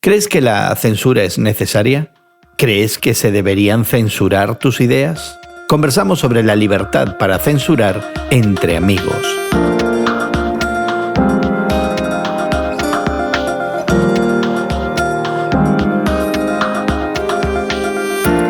¿Crees que la censura es necesaria? ¿Crees que se deberían censurar tus ideas? Conversamos sobre la libertad para censurar entre amigos.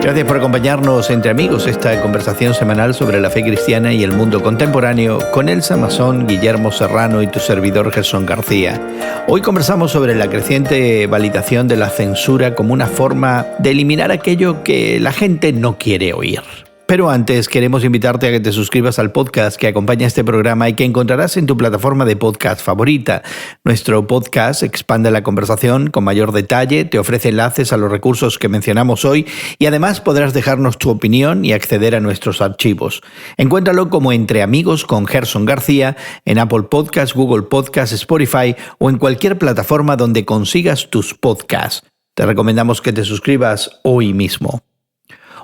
Gracias por acompañarnos entre amigos, esta conversación semanal sobre la fe cristiana y el mundo contemporáneo con Elsa Masón, Guillermo Serrano y tu servidor Gerson García. Hoy conversamos sobre la creciente validación de la censura como una forma de eliminar aquello que la gente no quiere oír. Pero antes queremos invitarte a que te suscribas al podcast que acompaña este programa y que encontrarás en tu plataforma de podcast favorita. Nuestro podcast expande la conversación con mayor detalle, te ofrece enlaces a los recursos que mencionamos hoy y además podrás dejarnos tu opinión y acceder a nuestros archivos. Encuéntralo como Entre Amigos con Gerson García en Apple Podcasts, Google Podcasts, Spotify o en cualquier plataforma donde consigas tus podcasts. Te recomendamos que te suscribas hoy mismo.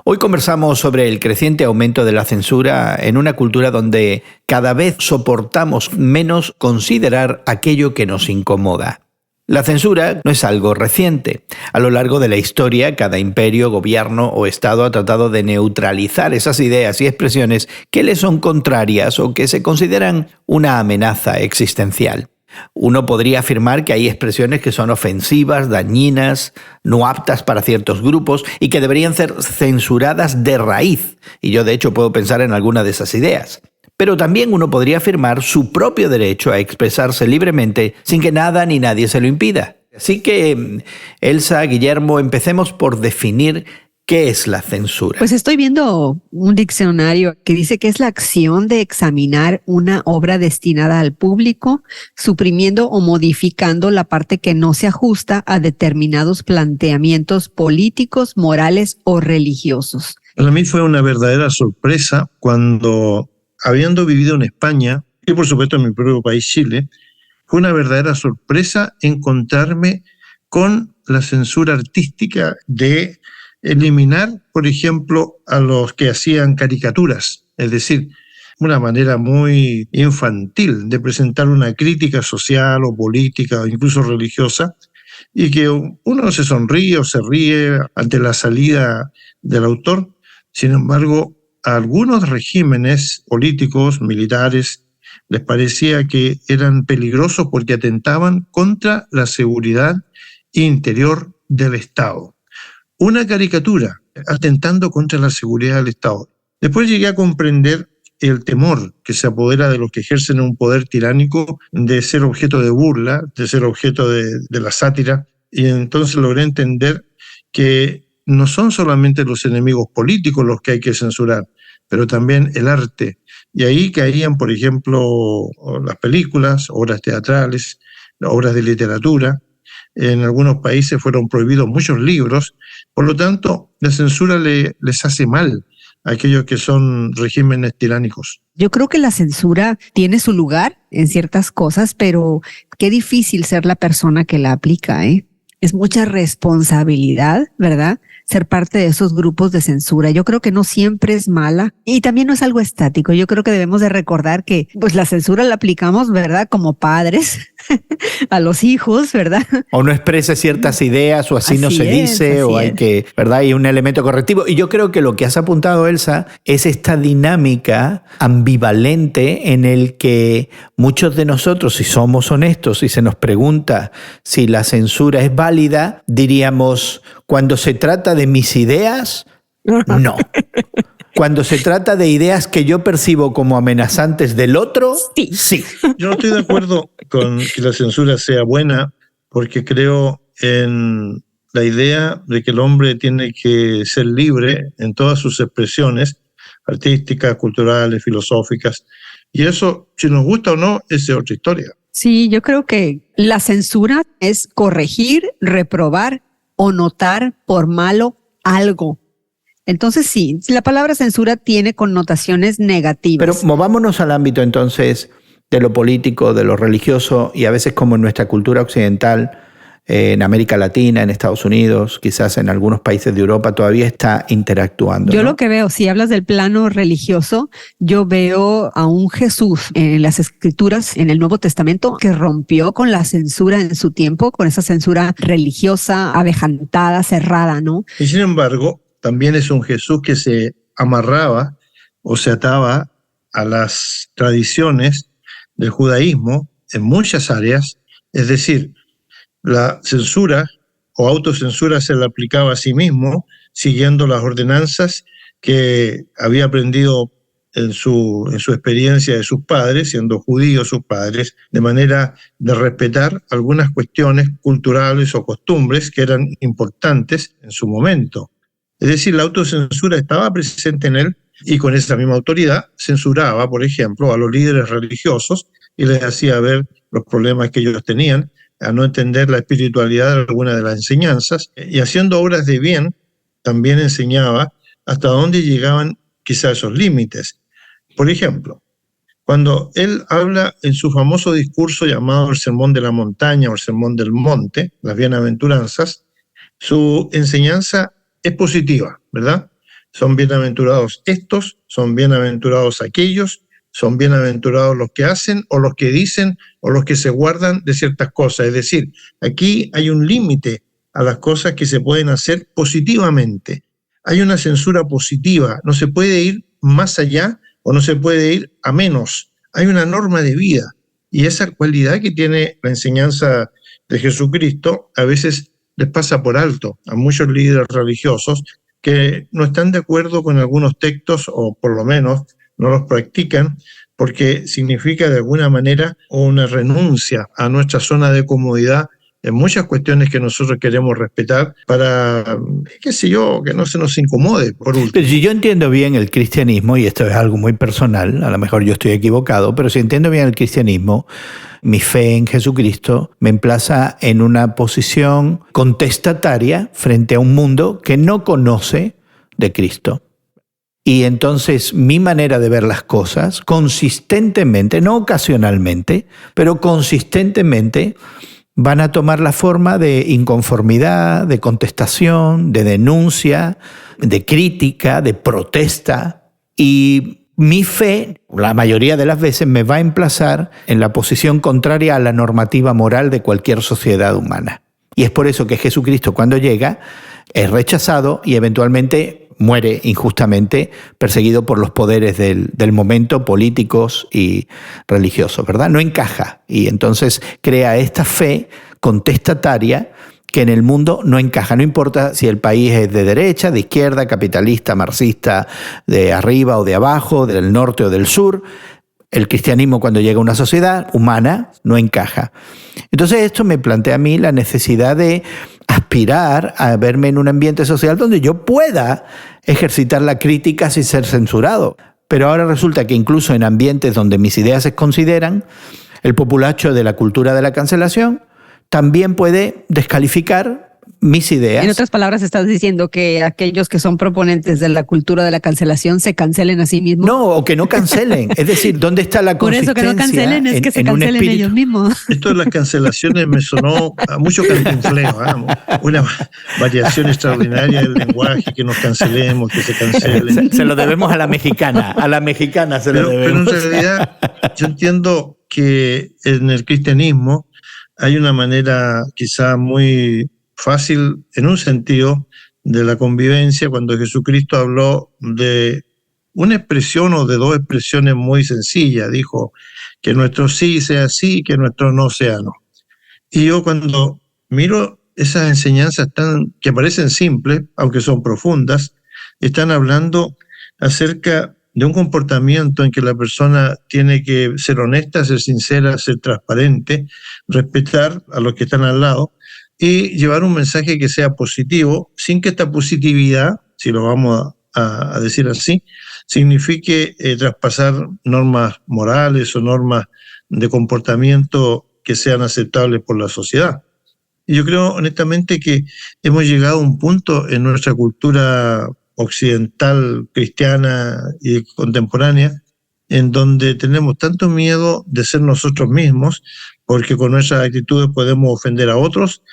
Hoy conversamos sobre el creciente aumento de la censura en una cultura donde cada vez soportamos menos considerar aquello que nos incomoda. La censura no es algo reciente. A lo largo de la historia, cada imperio, gobierno o estado ha tratado de neutralizar esas ideas y expresiones que le son contrarias o que se consideran una amenaza existencial. Uno podría afirmar que hay expresiones que son ofensivas, dañinas, no aptas para ciertos grupos y que deberían ser censuradas de raíz. Y yo de hecho puedo pensar en alguna de esas ideas. Pero también uno podría afirmar su propio derecho a expresarse libremente sin que nada ni nadie se lo impida. Así que, Elsa, Guillermo, empecemos por definir ¿qué es la censura? Pues estoy viendo un diccionario que dice que es la acción de examinar una obra destinada al público, suprimiendo o modificando la parte que no se ajusta a determinados planteamientos políticos, morales o religiosos. Para mí fue una verdadera sorpresa cuando, habiendo vivido en España y por supuesto en mi propio país, Chile, fue una verdadera sorpresa encontrarme con la censura artística de eliminar, por ejemplo, a los que hacían caricaturas, es decir, una manera muy infantil de presentar una crítica social o política o incluso religiosa, y que uno se sonríe o se ríe ante la salida del autor. Sin embargo, a algunos regímenes políticos, militares, les parecía que eran peligrosos porque atentaban contra la seguridad interior del Estado. Una caricatura atentando contra la seguridad del Estado. Después llegué a comprender el temor que se apodera de los que ejercen un poder tiránico de ser objeto de burla, de ser objeto de la sátira, y entonces logré entender que no son solamente los enemigos políticos los que hay que censurar, pero también el arte. Y ahí caían, por ejemplo, las películas, obras teatrales, obras de literatura. En algunos países fueron prohibidos muchos libros. Por lo tanto, la censura les hace mal a aquellos que son regímenes tiránicos. Yo creo que la censura tiene su lugar en ciertas cosas, pero qué difícil ser la persona que la aplica, ¿eh? Es mucha responsabilidad, ¿verdad? Ser parte de esos grupos de censura. Yo creo que no siempre es mala y también no es algo estático. Yo creo que debemos de recordar que pues la censura la aplicamos, ¿verdad? Como padres a los hijos, ¿verdad? O no exprese ciertas ideas o así no se dice o hay que, ¿verdad? Hay un elemento correctivo. Y yo creo que lo que has apuntado, Elsa, es esta dinámica ambivalente en el que muchos de nosotros, si somos honestos y se nos pregunta si la censura es válida, diríamos, cuando se trata de mis ideas, no. Cuando se trata de ideas que yo percibo como amenazantes del otro, sí. Yo no estoy de acuerdo con que la censura sea buena, porque creo en la idea de que el hombre tiene que ser libre en todas sus expresiones artísticas, culturales, filosóficas. Y eso, si nos gusta o no, es otra historia. Sí, yo creo que la censura es corregir, reprobar o notar por malo algo. Entonces sí, la palabra censura tiene connotaciones negativas. Pero movámonos al ámbito entonces de lo político, de lo religioso y a veces como en nuestra cultura occidental en América Latina, en Estados Unidos, quizás en algunos países de Europa, todavía está interactuando, Yo ¿no? lo que veo, si hablas del plano religioso, yo veo a un Jesús en las Escrituras, en el Nuevo Testamento, que rompió con la censura en su tiempo, con esa censura religiosa, avejantada, cerrada, ¿no? Y sin embargo, también es un Jesús que se amarraba o se ataba a las tradiciones del judaísmo en muchas áreas, es decir, la censura o autocensura se la aplicaba a sí mismo, siguiendo las ordenanzas que había aprendido en su experiencia de sus padres, siendo judíos sus padres, de manera de respetar algunas cuestiones culturales o costumbres que eran importantes en su momento. Es decir, la autocensura estaba presente en él y con esa misma autoridad censuraba, por ejemplo, a los líderes religiosos y les hacía ver los problemas que ellos tenían, a no entender la espiritualidad de alguna de las enseñanzas, y haciendo obras de bien, también enseñaba hasta dónde llegaban quizás esos límites. Por ejemplo, cuando él habla en su famoso discurso llamado el Sermón de la Montaña o el Sermón del Monte, las Bienaventuranzas, su enseñanza es positiva, ¿verdad? Son bienaventurados estos, son bienaventurados aquellos, son bienaventurados los que hacen o los que dicen o los que se guardan de ciertas cosas. Es decir, aquí hay un límite a las cosas que se pueden hacer positivamente. Hay una censura positiva, no se puede ir más allá o no se puede ir a menos. Hay una norma de vida y esa cualidad que tiene la enseñanza de Jesucristo a veces les pasa por alto a muchos líderes religiosos que no están de acuerdo con algunos textos o por lo menos no los practican porque significa de alguna manera una renuncia a nuestra zona de comodidad en muchas cuestiones que nosotros queremos respetar para, qué sé yo, que no se nos incomode, por último. Pero si yo entiendo bien el cristianismo, y esto es algo muy personal, a lo mejor yo estoy equivocado, pero si entiendo bien el cristianismo, mi fe en Jesucristo me emplaza en una posición contestataria frente a un mundo que no conoce de Cristo. Y entonces mi manera de ver las cosas, consistentemente, no ocasionalmente, pero consistentemente, van a tomar la forma de inconformidad, de contestación, de denuncia, de crítica, de protesta. Y mi fe, la mayoría de las veces, me va a emplazar en la posición contraria a la normativa moral de cualquier sociedad humana. Y es por eso que Jesucristo, cuando llega, es rechazado y eventualmente muere injustamente, perseguido por los poderes del momento, políticos y religiosos, ¿verdad? No encaja y entonces crea esta fe contestataria que en el mundo no encaja. No importa si el país es de derecha, de izquierda, capitalista, marxista, de arriba o de abajo, del norte o del sur. El cristianismo, cuando llega a una sociedad humana, no encaja. Entonces esto me plantea a mí la necesidad de aspirar a verme en un ambiente social donde yo pueda ejercitar la crítica sin ser censurado. Pero ahora resulta que incluso en ambientes donde mis ideas se consideran, el populacho de la cultura de la cancelación también puede descalificar mis ideas. En otras palabras, estás diciendo que aquellos que son proponentes de la cultura de la cancelación se cancelen a sí mismos. No, o que no cancelen. Es decir, ¿dónde está la consistencia? Por eso que no cancelen es que se cancelen ellos mismos. Esto de las cancelaciones me sonó a mucho cantinfleo, una variación extraordinaria del lenguaje, que nos cancelemos, que se cancelen. Se lo debemos a la mexicana se lo debemos. Pero en realidad yo entiendo que en el cristianismo hay una manera quizá muy fácil, en un sentido, de la convivencia, cuando Jesucristo habló de una expresión o de dos expresiones muy sencillas. Dijo que nuestro sí sea sí y que nuestro no sea no. Y yo cuando miro esas enseñanzas que parecen simples, aunque son profundas, están hablando acerca de un comportamiento en que la persona tiene que ser honesta, ser sincera, ser transparente, respetar a los que están al lado, y llevar un mensaje que sea positivo, sin que esta positividad, si lo vamos a decir así, signifique traspasar normas morales o normas de comportamiento que sean aceptables por la sociedad. Y yo creo honestamente que hemos llegado a un punto en nuestra cultura occidental, cristiana y contemporánea, en donde tenemos tanto miedo de ser nosotros mismos, porque con nuestras actitudes podemos ofender a otros,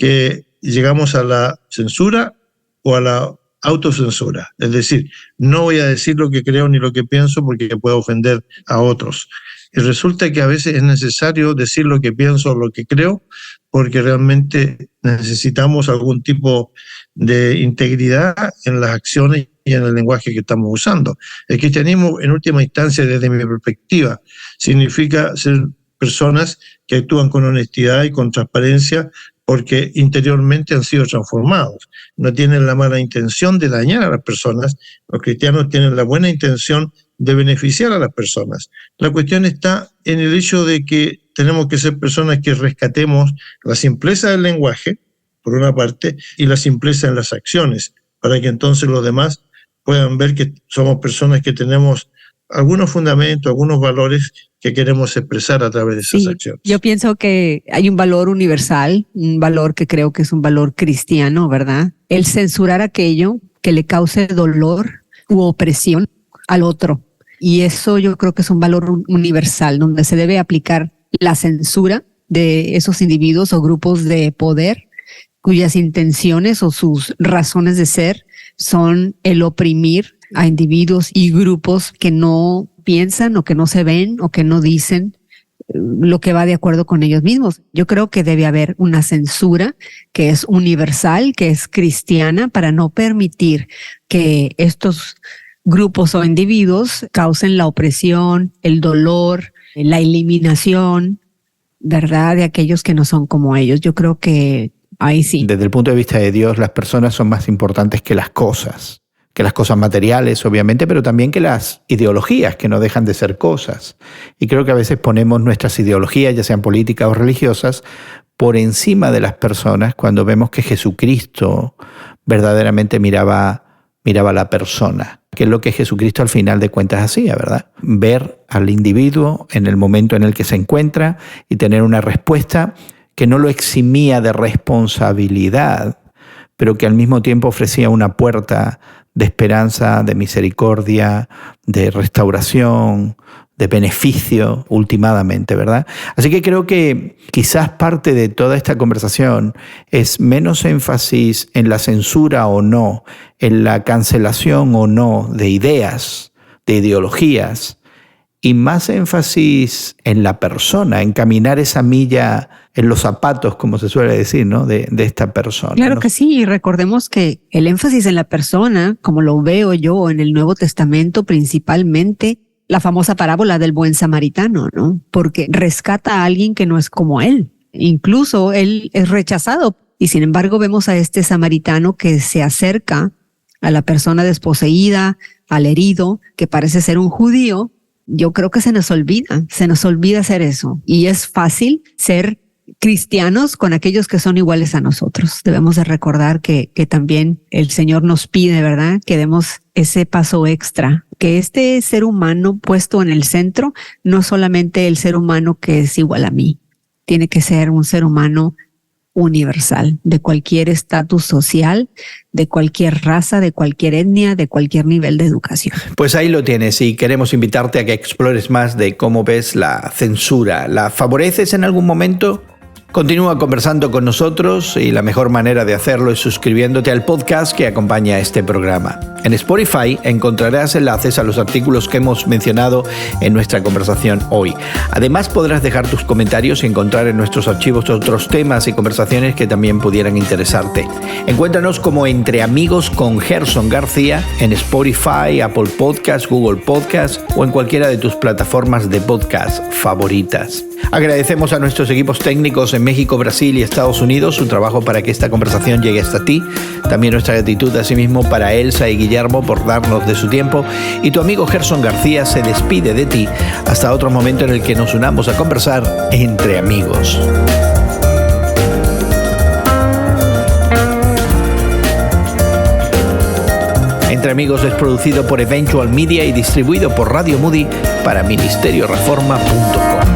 que llegamos a la censura o a la autocensura. Es decir, no voy a decir lo que creo ni lo que pienso porque puedo ofender a otros. Y resulta que a veces es necesario decir lo que pienso o lo que creo porque realmente necesitamos algún tipo de integridad en las acciones y en el lenguaje que estamos usando. El cristianismo, en última instancia, desde mi perspectiva, significa ser personas que actúan con honestidad y con transparencia porque interiormente han sido transformados. No tienen la mala intención de dañar a las personas. Los cristianos tienen la buena intención de beneficiar a las personas. La cuestión está en el hecho de que tenemos que ser personas que rescatemos la simpleza del lenguaje, por una parte, y la simpleza en las acciones, para que entonces los demás puedan ver que somos personas que tenemos algunos fundamentos, algunos valores que queremos expresar a través de esas acciones. Yo pienso que hay un valor universal, un valor que creo que es un valor cristiano, ¿verdad? El censurar aquello que le cause dolor u opresión al otro. Y eso yo creo que es un valor universal, donde se debe aplicar la censura de esos individuos o grupos de poder cuyas intenciones o sus razones de ser son el oprimir a individuos y grupos que no piensan o que no se ven o que no dicen lo que va de acuerdo con ellos mismos. Yo creo que debe haber una censura que es universal, que es cristiana, para no permitir que estos grupos o individuos causen la opresión, el dolor, la eliminación, ¿verdad?, de aquellos que no son como ellos. Yo creo que ahí sí. Desde el punto de vista de Dios, las personas son más importantes que las cosas materiales, obviamente, pero también que las ideologías, que no dejan de ser cosas. Y creo que a veces ponemos nuestras ideologías, ya sean políticas o religiosas, por encima de las personas cuando vemos que Jesucristo verdaderamente miraba a la persona, que es lo que Jesucristo al final de cuentas hacía, ¿verdad? Ver al individuo en el momento en el que se encuentra y tener una respuesta que no lo eximía de responsabilidad, pero que al mismo tiempo ofrecía una puerta de esperanza, de misericordia, de restauración, de beneficio, ultimadamente, ¿verdad? Así que creo que quizás parte de toda esta conversación es menos énfasis en la censura o no, en la cancelación o no de ideas, de ideologías, y más énfasis en la persona, en caminar esa milla en los zapatos, como se suele decir, ¿no?, de esta persona. Claro, ¿no? que sí, y recordemos que el énfasis en la persona, como lo veo yo en el Nuevo Testamento, principalmente la famosa parábola del buen samaritano, ¿no? Porque rescata a alguien que no es como él. Incluso él es rechazado, y sin embargo vemos a este samaritano que se acerca a la persona desposeída, al herido, que parece ser un judío. Yo creo que se nos olvida hacer eso. Y es fácil ser cristianos con aquellos que son iguales a nosotros. Debemos de recordar que también el Señor nos pide, ¿verdad?, que demos ese paso extra, que este ser humano puesto en el centro, no solamente el ser humano que es igual a mí, tiene que ser un ser humano universal, de cualquier estatus social, de cualquier raza, de cualquier etnia, de cualquier nivel de educación. Pues ahí lo tienes, y queremos invitarte a que explores más de cómo ves la censura. ¿La favoreces en algún momento? Continúa conversando con nosotros, y la mejor manera de hacerlo es suscribiéndote al podcast que acompaña este programa. En Spotify encontrarás enlaces a los artículos que hemos mencionado en nuestra conversación hoy. Además, podrás dejar tus comentarios y encontrar en nuestros archivos otros temas y conversaciones que también pudieran interesarte. Encuéntranos como Entre Amigos con Gerson García en Spotify, Apple Podcasts, Google Podcasts o en cualquiera de tus plataformas de podcast favoritas. Agradecemos a nuestros equipos técnicos en México, Brasil y Estados Unidos su trabajo para que esta conversación llegue hasta ti. También nuestra gratitud asimismo para Elsa y Guillermo por darnos de su tiempo. Y tu amigo Gerson García se despide de ti hasta otro momento en el que nos unamos a conversar entre amigos. Entre Amigos es producido por Eventual Media y distribuido por Radio Moody para ministerioreforma.com.